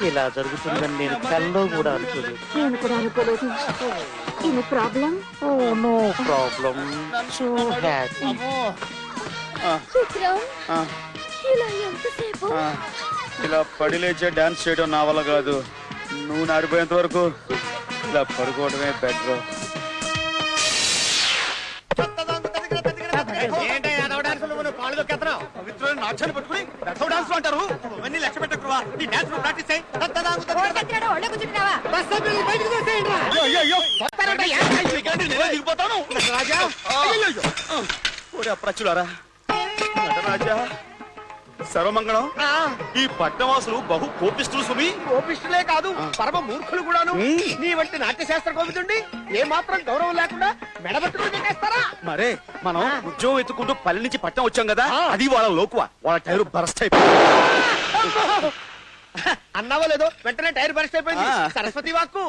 ఇలా జరుగుతుందని నేను కల్లో కూడా అనుకోలేదు. నేను కూడా అనుకోలేదు. ఇది problem? Oh no problem. So happy. చిత్రం ఇలా ఎంతసేపు? ఇలా పడి లేచే డాన్స్ చేయడం నా వల్ల కాదు. నువ్వు నాడిపోయేంత వరకు ఇలా పడుకోవడమే బెటర్. నాట్యాన్ని పట్టుకుని డాన్స్ అంటారు. ఇవన్నీ లెక్క పెట్టకువా. నీ డాన్స్ ప్రాక్టీస్ అయ్యి దిగిపోతాను. అప్రచులారా నటరాజా సర్వమంగళం. ఈ పట్టణవాసులు బహు కోపిస్తులు సుమి. కోపిస్తులే కాదు, పరమ మూర్ఖులు కూడాను. నీ వంటి నాట్యశాస్త్ర కోపితుండి ఏ మాత్రం గౌరవం లేకుండా మెడబెట్టుకుని పెట్టేస్తారా? మరే మనం ఉద్యోగం ఎత్తుకుంటూ పల్లె నుంచి పట్టణం వచ్చాం కదా, అది వాళ్ళ లోకువా. వాళ్ళ టైరు బరస్ట్ అయిపోయింది. అన్నావో లేదో వెంటనే టైర్ బరస్ట్ అయిపోయింది. సరస్వతి వాక్కు.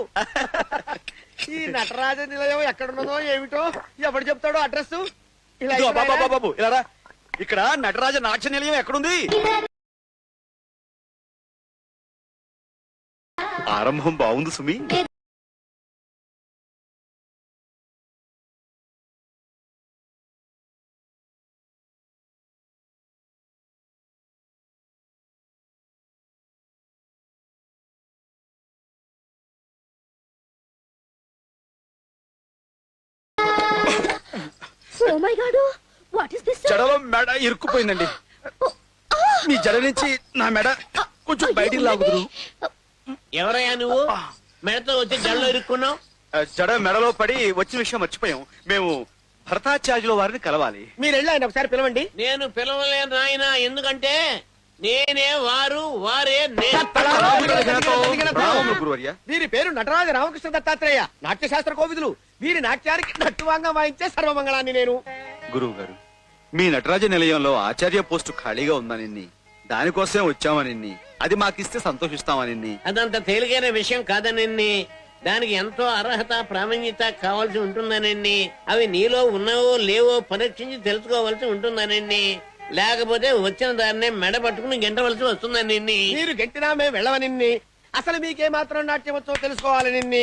ఈ నటరాజ నిలయం ఎక్కడున్నదో ఏమిటో ఎవడు చెప్తాడో అడ్రస్. బాబు ఇలా ఇక్కడ నటరాజ నాట్య నిలయం ఎక్కడుంది? ఆరంభం బాగుంది సుమి. Oh my God! What is this? జడలో మెడ ఇరుక్కుపోయిందండి. మీ జడ నుంచి నా మెడ కొంచెం బయటికి లాగుదురు. ఎవరయ్యా నువ్వు? మెడతో వచ్చి జడలో ఇరుక్కున్నావు. జడ మెడలో పడి వచ్చిన విషయం మర్చిపోయాం. మేము భరతాచార్యుల వారిని కలవాలి. మీరు వెళ్ళి ఆయన ఒకసారి పిలవండి. నేను పిలవలేను నాయన, ఎందుకంటే నేనే వారు, వారే గురువర్య. వీరి పేరు నటరాజ రామకృష్ణ దత్తాత్రేయ, నాట్యశాస్త్ర కోవిదులు. వీరి నాట్యానికి నట్టువాంగా వాయించే సర్వమంగళాన్ని నేను. గురువు గారు, మీ నటరాజ నిలయంలో ఆచార్య పోస్టు ఖాళీగా ఉందని, దానికోసమే వచ్చామని, అది మాకిస్తే సంతోషిస్తామని. అదంత తేలికైన విషయం కాదనండి. దానికి ఎంతో అర్హత, ప్రామాణ్యత కావాల్సి ఉంటుందనండి. అవి నీలో ఉన్నావో లేవో పరీక్షించి తెలుసుకోవాల్సి ఉంటుందనండి. లేకపోతే వచ్చిన దాన్నే మెడ పట్టుకుని గెంటవలసి వస్తుందని. మీరు గెంటినా మేము వెళ్ళవని. అసలు మీకే మాత్రం నాట్యం వచ్చో తెలుసుకోవాలని.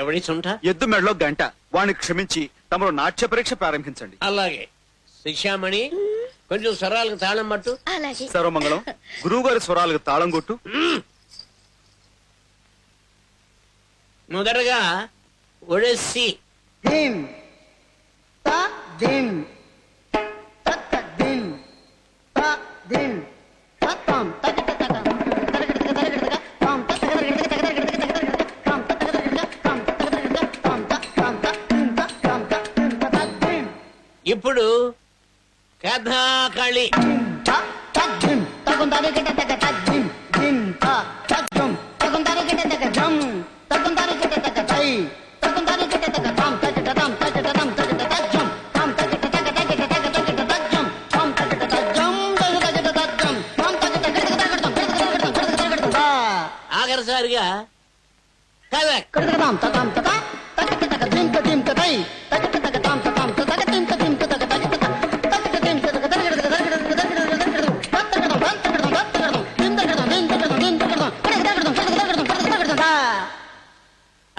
ఎవడి సుంఠ? ఎద్దు మెడలో గంట. వాణ్ణి క్షమించి తమరు నాట్య పరీక్ష ప్రారంభించండి. అలాగే. శిక్షామణి, కొంచెం స్వరాలకు తాళం పట్టు. అలాగే. సర్వమంగళం. గురువు గారి స్వరాలకు తాళం కొట్టు. మొదటగా ఒడెస్సి. ఇప్పుడు కథాకళి. ఆఖరిసారిగా కథక్.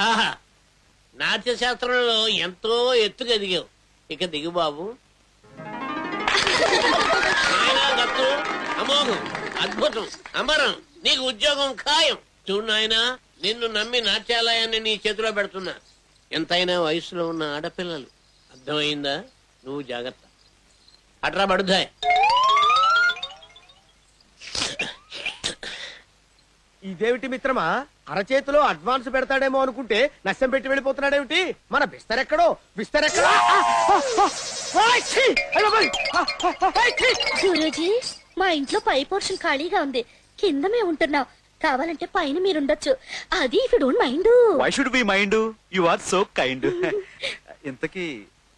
ఆహా, నాట్యశాస్త్రంలో ఎంతో ఎత్తుకు ఎదిగావు. ఇక దిగు బాబు. అమోఘం, అద్భుతం, అమరం. నీకు ఉద్యోగం ఖాయం. చూడు నాయనా, నిన్ను నమ్మి నాట్యాలయాన్ని నీ చేతిలో పెడుతున్నా. ఎంతైనా వయసులో ఉన్న ఆడపిల్లలు. అర్థమైందా? నువ్వు జాగ్రత్త. అట్రా పడుద్దాయ్. ఇదేమిటి మిత్రమా, అరచేతిలో అడ్వాన్స్ పెడతాడేమో అనుకుంటే నష్టం పెట్టి వెళ్ళిపోతున్నాడేమిటి? మన బిస్తరెక్కడో బిస్తరెక్కడో. గురూజీ, మా ఇంట్లో పై పోర్షన్ ఖాళీగా ఉంది. కింద మేము ఉంటున్నాం. కావాలంటే పైన మీరుండొచ్చు. అది if you don't mind. Why should be mind? You are so kind. ఇంతకీ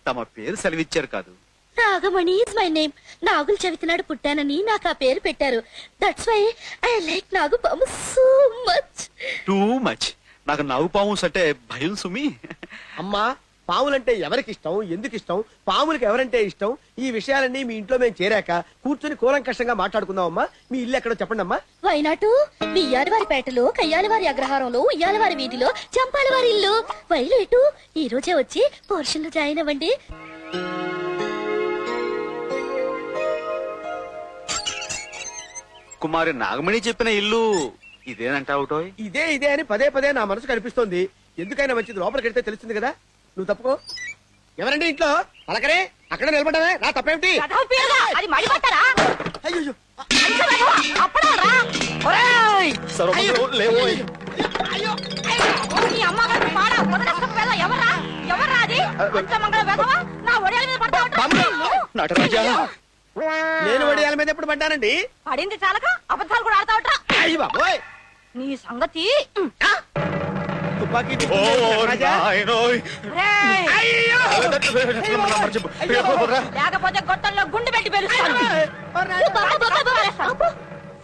తమ పేరు సెలవిచ్చారు కాదు? Nagamani is my name. Nagula Chavithi నాడు పుట్టానని నాకు ఆ పేరు పెట్టారు. దట్స్ వై ఐ లైక్ నాగుపాము సో మచ్. Too much. నాకు నాగుపాము అంటే భయం సుమి. అమ్మా, పాములంటే ఎవరికి ఇష్టం, ఎందుకు ఇష్టం, పాములకు ఎవరంటే ఇష్టం, ఈ విషయాలన్నీ మీ ఇంట్లో మేము చేరాక కూర్చొని కూలంకషంగా మాట్లాడుకుందామమ్మా. మీ ఇల్లు ఎక్కడో చెప్పండి అమ్మా. వైనాటు బియ్యాలవారి పేటలో, కయ్యాలవారి అగ్రహారంలో, ఉయ్యాలవారి వీధిలో, చంపాలవారి ఇల్లు. వైలేటు ఈ రోజే వచ్చి పోర్షన్ లో జాయిన్ అవ్వండి. కుమారి నాగమణి చెప్పిన ఇల్లు ఇదేనంటావుటో? ఇదే ఇదే అని పదే పదే నా మనసు కనిపిస్తోంది. ఎందుకైనా మంచిది లోపలికి వెళ్తే తెలుస్తుంది కదా. నువ్వు తప్పుకో. ఎవరండి ఇంట్లో? పలకరే, అక్కడ నిలబడ్డావే, నా తప్పేమిటి? అది మడిపట్టారా? అయ్యో నటరాజా, నేను వడియాల మీద ఎప్పుడు పడ్డానండి? పడింది చాలక అబద్ధాలు కూడా ఆడతావట్రా. అయ్యి బాబోయ్, నీ సంగతి తుపాకీ ఓ నాయనోయ్. లేకపోతే గొట్టంలో గుండు పెట్టి పెరుస్తాను.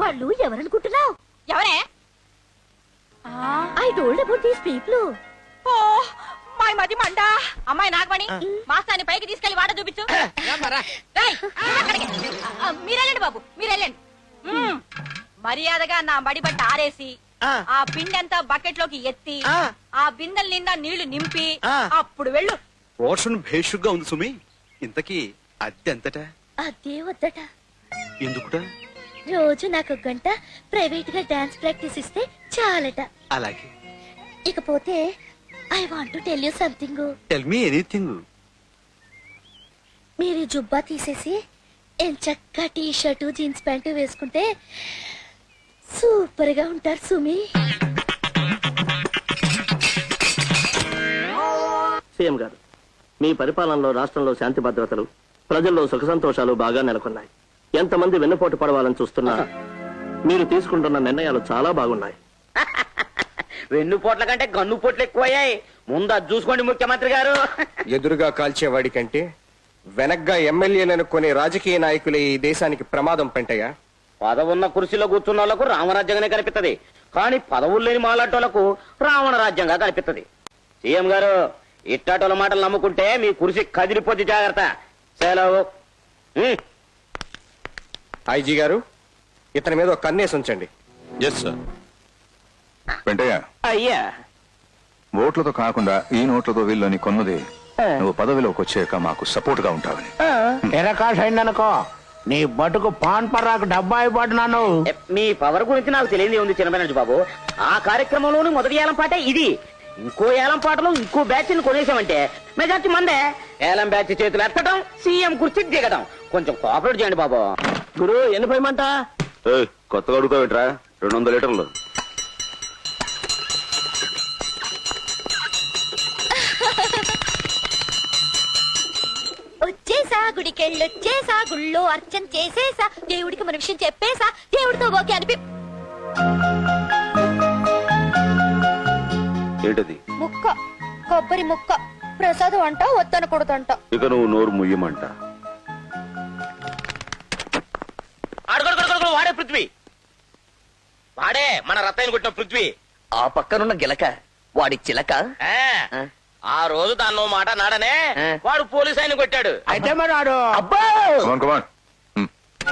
వాళ్ళు ఎవరనుకుంటున్నావు? ఎవరే? I told about these people. Oh my మది మండా. అమ్మాయి నాగమణి, మాస్తాన్ని పైకి తీసుకెళ్లి వాట చూపించు. మీరెళ్ళండి బాబు, మీరెళ్ళండి. మర్యాదగా నా బడి బట్ట ఆరేసి ఆ పిండంతా బకెట్ లోకి ఎత్తి ఆ బిందెల నిండా నీళ్లు నింపి అప్పుడు వెళ్ళు. పోర్షన్ భేషుగ్గా ఉంది సుమి. ఇంతకీ అద్దె ఎంతట? అదే వద్దట. ఎందుకుట? రోజు నాకు 1 గంట ప్రైవేట్ గా డాన్స్ ప్రాక్టీస్ ఇస్తే చాలట. అలాగే. ఇకపోతే I want to tell you something. Tell me anything. మీరు ఈ జుబ్బా తీసేసి ఎంచక్క టీ షర్టు జీన్స్ ప్యాంటు వేసుకుంటే సూపర్ గా ఉంటారు సుమి. సీఎం గారు, మీ పరిపాలనలో రాష్ట్రంలో శాంతి భద్రతలు, ప్రజల్లో సుఖ సంతోషాలు బాగా నెలకొన్నాయి. ఎంతమంది వెన్నుపోటు పడవాలని చూస్తున్నా మీరు తీసుకుంటున్న నిర్ణయాలు చాలా బాగున్నాయి. వెన్నుపోట్ల కంటే గన్నుపోట్లు ఎక్కువయ్యాయి. ముందు అది చూసుకోండి ముఖ్యమంత్రి గారు. ఎదురుగా కాల్చేవాడి కంటే వెనగ్గా ఎమ్మెల్యేలను కొన్ని రాజకీయ నాయకులే ఈ దేశానికి ప్రమాదం పెంటయ్యా. పదవున్న కుర్చీలో కూర్చున్న వాళ్ళకు రామరాజ్యంగానే కనిపిస్తది, కానీ పదవులు లేని మాలాటోళ్లకు రావణ రాజ్యంగా కనిపిస్తది. సీఎం గారు, ఇట్టాటోల మాటలు నమ్ముకుంటే మీ కుర్చీ కదిలిపోద్ది, జాగ్రత్త. సెలవు. ఐజీ గారు, ఇతని మీద ఒక కన్నేసి ఉంచండి. Yes sir. వెంటయ్య, అయ్యా, ఓట్లతో కాకుండా ఈ నోట్లతో వీళ్ళని కొన్నది నువ్వు పదవిలోకి వచ్చాక మాకు సపోర్ట్ గా ఉంటావని. ఎరకాష్ అయిందనుకో, నీ బతుకు పాన్ పర్రాకు డబ్బా అయిపోతున్నాను. మీ పవర్ గురించి నాకు తెలియదు ఉంది చిన్నబెనర్జీ బాబు. ఆ కార్యక్రమంలోని మొదటి ఏలం పాటే ఇది. ఇంకో ఏలం పాటలో ఇంకో బ్యాచ్ ని కొనేసామంటే మెజార్టీ మందే. ఏలం బ్యాచ్ చేతులు ఎత్తడం, సీఎం కుర్చీ దిగడం. కొంచెం కోఆపరేట్ చేయండి బాబు. గురు, ఎన్ని పోయమంట? కొత్తగా అడుగుతావేట్రా? 200 లీటర్లు. వచ్చేసా గుడికెళ్ళొచ్చేసా, గుళ్ళో అర్చన చేసేసా, దేవుడికి మన విషయం చెప్పేసా, దేవుడితో ఓకే అనిపి. ఏంటది? ముక్క, కొబ్బరి ముక్క. ప్రసాదం అంట, వద్దనకూడదంట. ఇక నువ్వు నోరు ముయ్యమంట. వాడే పృథ్వీ, వాడే మన రత్తాయిని కొట్టిన పృథ్వీ. ఆ పక్కనున్న గిలక వాడి చిలక. ఆ రోజు దాన్నో మాట నాడనే వాడు పోలీసు ఆయన కొట్టాడు. అయితే మరి ఆడు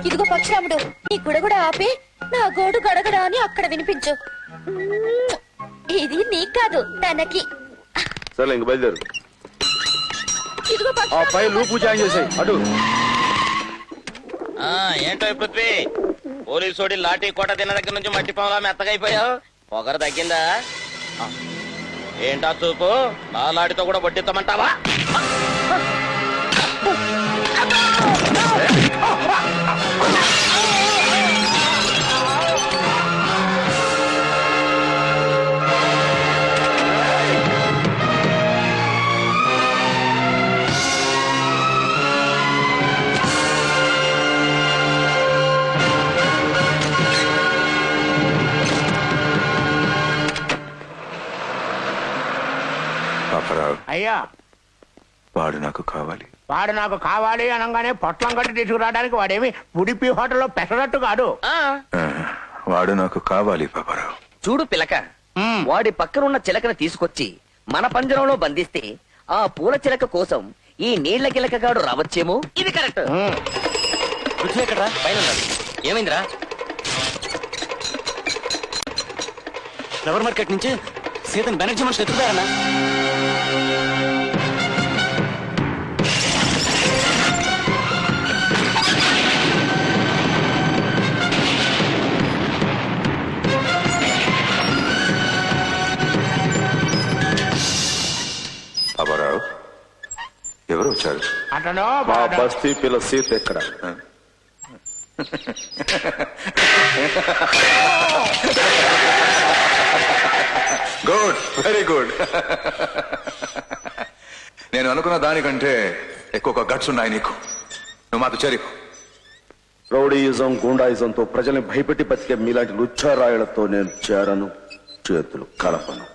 ఇదిగో పక్షరాముడు, నీ గుడగుడ ఆపి నా గోడు గడగడ అని అక్కడ వినిపించు. ఇది నీకు కాదు, తనకి. సరే ఇంక బయలుదేరు. ఇదిగో ఆ పై లూపు జాయిన్ చేసాయి. అడు ఏంటో పృథ్వీ, పోలీసోడి లాఠీ కోట తిన్న దగ్గర నుంచి మట్టి పొంగలా మెత్తగైపోయావు. పొగరు తగ్గిందా? ఏంటా చూపు, నా లాడితో కూడా వడ్డిస్తామంటావా? అయ్యా, వాడు నాకు కావాలి. వాడు నాకు కావాలి అనగానే పొట్లం కట్టి తీసుకురావడానికి వాడేమి ఉడిపి హోటల్లో పెసరట్టు కాదు. వాడు నాకు కావాలి పాపారావు. చూడు పిలక, వాడి పక్కనున్న చిలకను తీసుకొచ్చి మన పంజరంలో బంధిస్తే ఆ పూల చిలక కోసం ఈ నీళ్ల గిలకగాడు రావచ్చేమో. ఇది కరెక్ట్. పృథ్వీ ఎక్కడ్రా? పైన ఉన్నాడు. ఏమైందిరా? ఫ్లవర్ మార్కెట్ నుంచి సీతన్ బెనర్జీ మనుషులు ఎత్తుతారన్నా. అబ్బారావు ఎవరు వచ్చారు? మా బస్తీ పిల్ల సీత ఎక్కడ? Good, very good. నేను అనుకున్న దానికంటే ఎక్కువ గట్స్ ఉన్నాయి నీకు. నువ్వు మాకు చేరిపో. రౌడీయిజం, గూండాయిజంతో ప్రజల్ని భయపెట్టి బతికే మీలాంటి లుచ్చారాయులతో నేను చేరను, చేతులు కలపను.